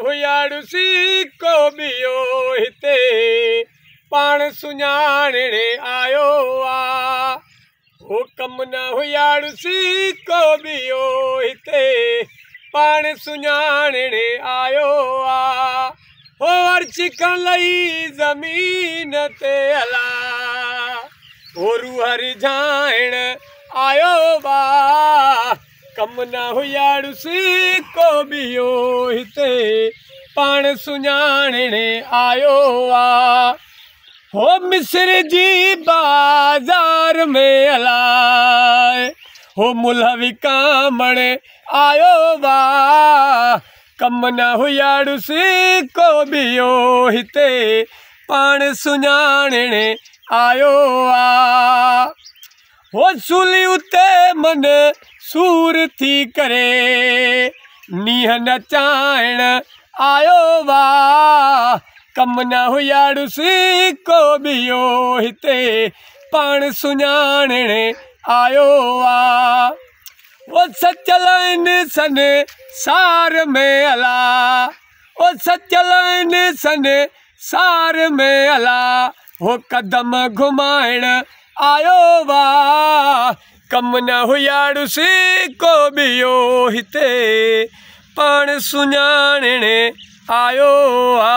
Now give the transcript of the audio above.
हुयाड़ुसी को बियो हिते पाण सुञाणणे आयो आ हो कम न हुयाड़ुसी को बियो हिते पाण सुञाणणे आयो आ हो अर्च करण लई ज़मीन ते हला हो रूह रिझाइण आयो बा कम न हुयाड़ुसी को बियो हिते पाण सुञाणणे आयो आ हो मिस्र जी बाज़ार में हलाए हो मुल्ह विकामण आयो बा कम न हुयाड़ुसी को बियो हिते पाण सुञाणणे आयो आ हो सूली उते मन सूर थी करे नीह नचाइण आयो वा कम न हुयाड़ुसी को बियो हिते पाण सुञाणणे आयो आ वो सचल सन सार में हला वो सचल सन सार में हला हो कदम घुमाइण आयो वा कम न हुयाड़ुसी को बियो हिते पाण सुञाणणे आयो आ।